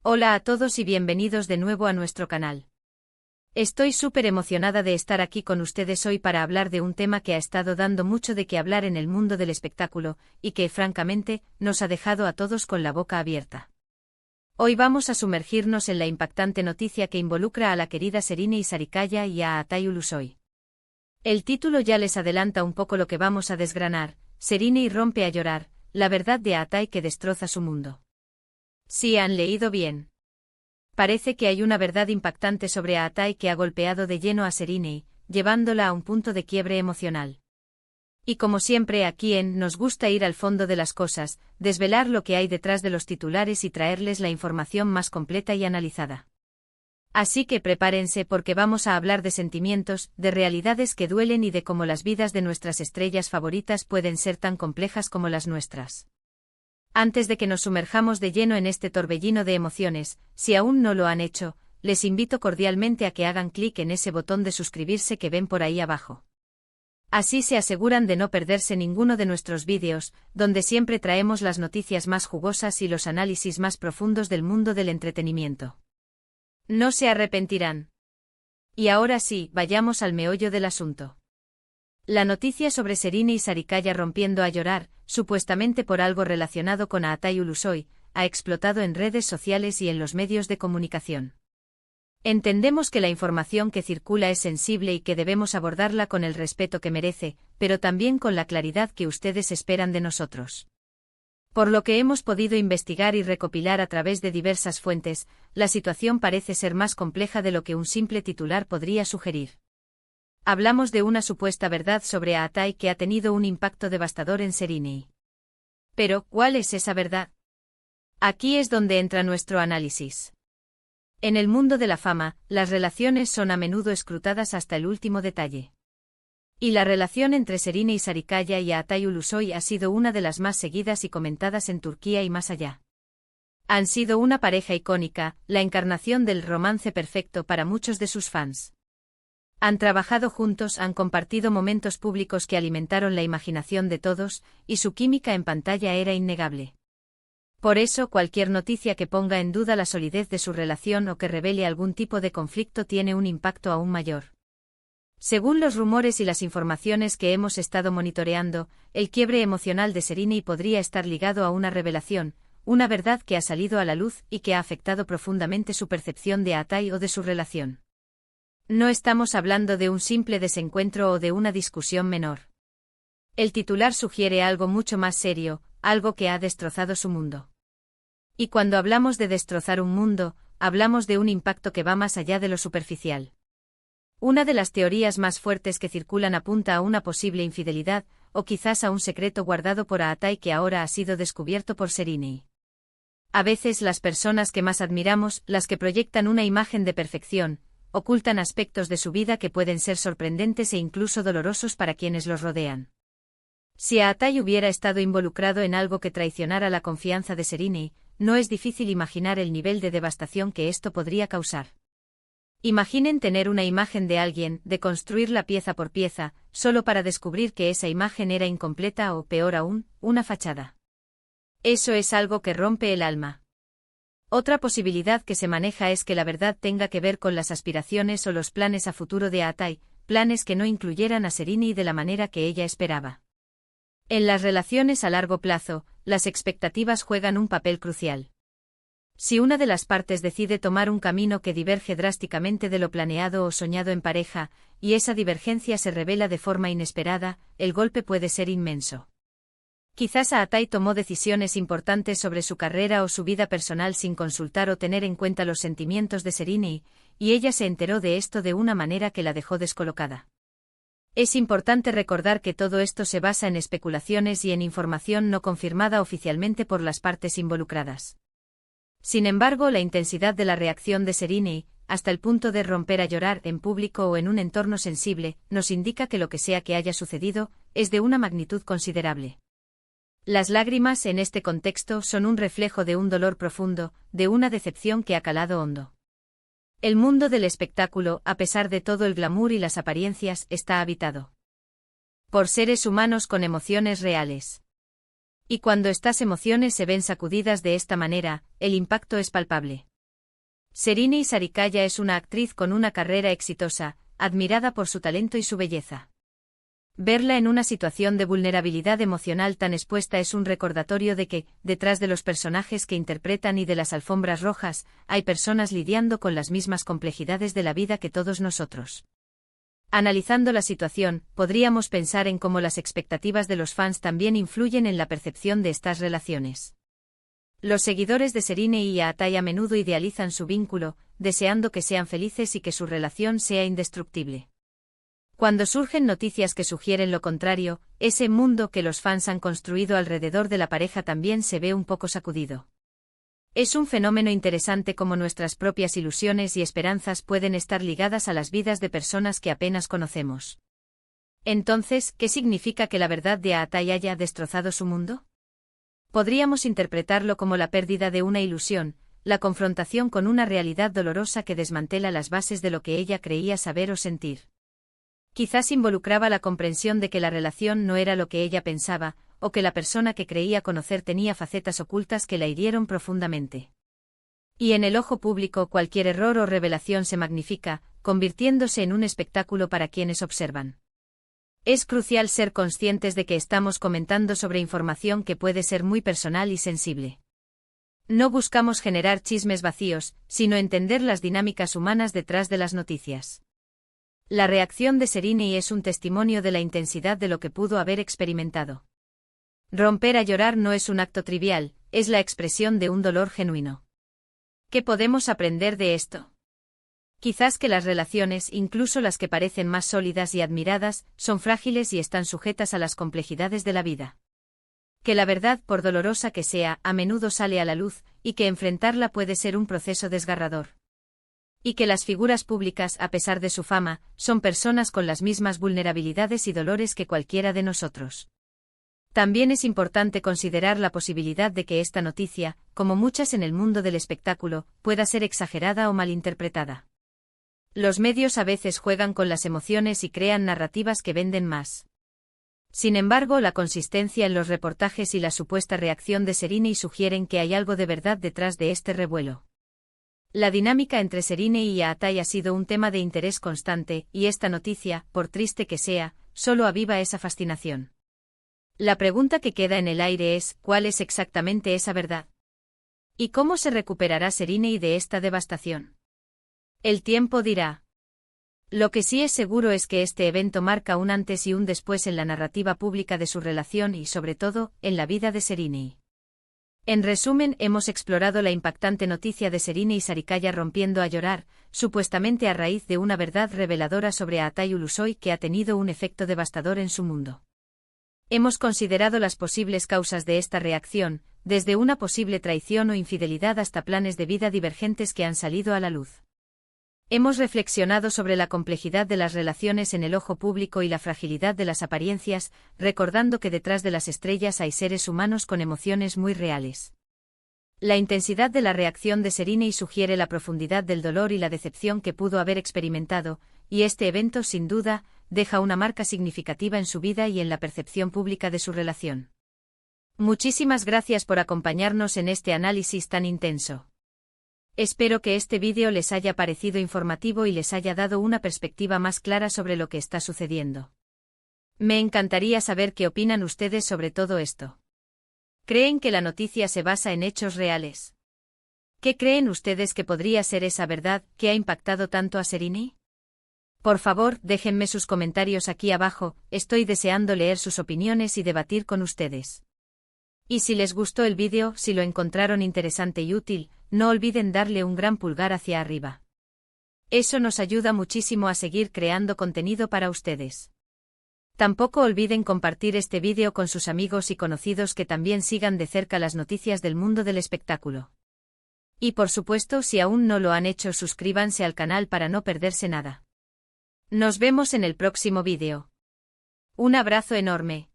Hola a todos y bienvenidos de nuevo a nuestro canal. Estoy súper emocionada de estar aquí con ustedes hoy para hablar de un tema que ha estado dando mucho de qué hablar en el mundo del espectáculo, y que, francamente, nos ha dejado a todos con la boca abierta. Hoy vamos a sumergirnos en la impactante noticia que involucra a la querida Serine Isarikaya y a Atay Ulusoy. El título ya les adelanta un poco lo que vamos a desgranar: Serine rompe a llorar, la verdad de Atay que destroza su mundo. Sí, han leído bien. Parece que hay una verdad impactante sobre Atay que ha golpeado de lleno a Serine, llevándola a un punto de quiebre emocional. Y como siempre aquí nos gusta ir al fondo de las cosas, desvelar lo que hay detrás de los titulares y traerles la información más completa y analizada. Así que prepárense porque vamos a hablar de sentimientos, de realidades que duelen y de cómo las vidas de nuestras estrellas favoritas pueden ser tan complejas como las nuestras. Antes de que nos sumerjamos de lleno en este torbellino de emociones, si aún no lo han hecho, les invito cordialmente a que hagan clic en ese botón de suscribirse que ven por ahí abajo. Así se aseguran de no perderse ninguno de nuestros vídeos, donde siempre traemos las noticias más jugosas y los análisis más profundos del mundo del entretenimiento. No se arrepentirán. Y ahora sí, vayamos al meollo del asunto. La noticia sobre Serine Isarikaya rompiendo a llorar, supuestamente por algo relacionado con Atay Ulusoy, ha explotado en redes sociales y en los medios de comunicación. Entendemos que la información que circula es sensible y que debemos abordarla con el respeto que merece, pero también con la claridad que ustedes esperan de nosotros. Por lo que hemos podido investigar y recopilar a través de diversas fuentes, la situación parece ser más compleja de lo que un simple titular podría sugerir. Hablamos de una supuesta verdad sobre Atay que ha tenido un impacto devastador en Serine. Pero, ¿cuál es esa verdad? Aquí es donde entra nuestro análisis. En el mundo de la fama, las relaciones son a menudo escrutadas hasta el último detalle. Y la relación entre Serine Isarikaya y Atay Ulusoy ha sido una de las más seguidas y comentadas en Turquía y más allá. Han sido una pareja icónica, la encarnación del romance perfecto para muchos de sus fans. Han trabajado juntos, han compartido momentos públicos que alimentaron la imaginación de todos, y su química en pantalla era innegable. Por eso, cualquier noticia que ponga en duda la solidez de su relación o que revele algún tipo de conflicto tiene un impacto aún mayor. Según los rumores y las informaciones que hemos estado monitoreando, el quiebre emocional de Serine podría estar ligado a una revelación, una verdad que ha salido a la luz y que ha afectado profundamente su percepción de Atay o de su relación. No estamos hablando de un simple desencuentro o de una discusión menor. El titular sugiere algo mucho más serio, algo que ha destrozado su mundo. Y cuando hablamos de destrozar un mundo, hablamos de un impacto que va más allá de lo superficial. Una de las teorías más fuertes que circulan apunta a una posible infidelidad, o quizás a un secreto guardado por Atay que ahora ha sido descubierto por Serine. A veces las personas que más admiramos, las que proyectan una imagen de perfección, ocultan aspectos de su vida que pueden ser sorprendentes e incluso dolorosos para quienes los rodean. Si Atay hubiera estado involucrado en algo que traicionara la confianza de Serine, no es difícil imaginar el nivel de devastación que esto podría causar. Imaginen tener una imagen de alguien, de construirla pieza por pieza, solo para descubrir que esa imagen era incompleta o, peor aún, una fachada. Eso es algo que rompe el alma. Otra posibilidad que se maneja es que la verdad tenga que ver con las aspiraciones o los planes a futuro de Atay, planes que no incluyeran a Serine de la manera que ella esperaba. En las relaciones a largo plazo, las expectativas juegan un papel crucial. Si una de las partes decide tomar un camino que diverge drásticamente de lo planeado o soñado en pareja, y esa divergencia se revela de forma inesperada, el golpe puede ser inmenso. Quizás Atay tomó decisiones importantes sobre su carrera o su vida personal sin consultar o tener en cuenta los sentimientos de Serine, y ella se enteró de esto de una manera que la dejó descolocada. Es importante recordar que todo esto se basa en especulaciones y en información no confirmada oficialmente por las partes involucradas. Sin embargo, la intensidad de la reacción de Serine, hasta el punto de romper a llorar en público o en un entorno sensible, nos indica que lo que sea que haya sucedido, es de una magnitud considerable. Las lágrimas en este contexto son un reflejo de un dolor profundo, de una decepción que ha calado hondo. El mundo del espectáculo, a pesar de todo el glamour y las apariencias, está habitado por seres humanos con emociones reales. Y cuando estas emociones se ven sacudidas de esta manera, el impacto es palpable. Serine Sarikaya es una actriz con una carrera exitosa, admirada por su talento y su belleza. Verla en una situación de vulnerabilidad emocional tan expuesta es un recordatorio de que, detrás de los personajes que interpretan y de las alfombras rojas, hay personas lidiando con las mismas complejidades de la vida que todos nosotros. Analizando la situación, podríamos pensar en cómo las expectativas de los fans también influyen en la percepción de estas relaciones. Los seguidores de Serine y Aatai a menudo idealizan su vínculo, deseando que sean felices y que su relación sea indestructible. Cuando surgen noticias que sugieren lo contrario, ese mundo que los fans han construido alrededor de la pareja también se ve un poco sacudido. Es un fenómeno interesante cómo nuestras propias ilusiones y esperanzas pueden estar ligadas a las vidas de personas que apenas conocemos. Entonces, ¿qué significa que la verdad de Aatai haya destrozado su mundo? Podríamos interpretarlo como la pérdida de una ilusión, la confrontación con una realidad dolorosa que desmantela las bases de lo que ella creía saber o sentir. Quizás involucraba la comprensión de que la relación no era lo que ella pensaba, o que la persona que creía conocer tenía facetas ocultas que la hirieron profundamente. Y en el ojo público cualquier error o revelación se magnifica, convirtiéndose en un espectáculo para quienes observan. Es crucial ser conscientes de que estamos comentando sobre información que puede ser muy personal y sensible. No buscamos generar chismes vacíos, sino entender las dinámicas humanas detrás de las noticias. La reacción de Serine es un testimonio de la intensidad de lo que pudo haber experimentado. Romper a llorar no es un acto trivial, es la expresión de un dolor genuino. ¿Qué podemos aprender de esto? Quizás que las relaciones, incluso las que parecen más sólidas y admiradas, son frágiles y están sujetas a las complejidades de la vida. Que la verdad, por dolorosa que sea, a menudo sale a la luz, y que enfrentarla puede ser un proceso desgarrador. Y que las figuras públicas, a pesar de su fama, son personas con las mismas vulnerabilidades y dolores que cualquiera de nosotros. También es importante considerar la posibilidad de que esta noticia, como muchas en el mundo del espectáculo, pueda ser exagerada o malinterpretada. Los medios a veces juegan con las emociones y crean narrativas que venden más. Sin embargo, la consistencia en los reportajes y la supuesta reacción de Serine sugieren que hay algo de verdad detrás de este revuelo. La dinámica entre Serine y Aatai ha sido un tema de interés constante, y esta noticia, por triste que sea, solo aviva esa fascinación. La pregunta que queda en el aire es, ¿cuál es exactamente esa verdad? ¿Y cómo se recuperará Serine de esta devastación? El tiempo dirá. Lo que sí es seguro es que este evento marca un antes y un después en la narrativa pública de su relación y, sobre todo, en la vida de Serine. En resumen, hemos explorado la impactante noticia de Serine Sarikaya rompiendo a llorar, supuestamente a raíz de una verdad reveladora sobre Aatai Ulusoy que ha tenido un efecto devastador en su mundo. Hemos considerado las posibles causas de esta reacción, desde una posible traición o infidelidad hasta planes de vida divergentes que han salido a la luz. Hemos reflexionado sobre la complejidad de las relaciones en el ojo público y la fragilidad de las apariencias, recordando que detrás de las estrellas hay seres humanos con emociones muy reales. La intensidad de la reacción de Serine sugiere la profundidad del dolor y la decepción que pudo haber experimentado, y este evento, sin duda, deja una marca significativa en su vida y en la percepción pública de su relación. Muchísimas gracias por acompañarnos en este análisis tan intenso. Espero que este vídeo les haya parecido informativo y les haya dado una perspectiva más clara sobre lo que está sucediendo. Me encantaría saber qué opinan ustedes sobre todo esto. ¿Creen que la noticia se basa en hechos reales? ¿Qué creen ustedes que podría ser esa verdad que ha impactado tanto a Serine? Por favor, déjenme sus comentarios aquí abajo, estoy deseando leer sus opiniones y debatir con ustedes. Y si les gustó el vídeo, si lo encontraron interesante y útil, no olviden darle un gran pulgar hacia arriba. Eso nos ayuda muchísimo a seguir creando contenido para ustedes. Tampoco olviden compartir este vídeo con sus amigos y conocidos que también sigan de cerca las noticias del mundo del espectáculo. Y por supuesto, si aún no lo han hecho, suscríbanse al canal para no perderse nada. Nos vemos en el próximo vídeo. Un abrazo enorme.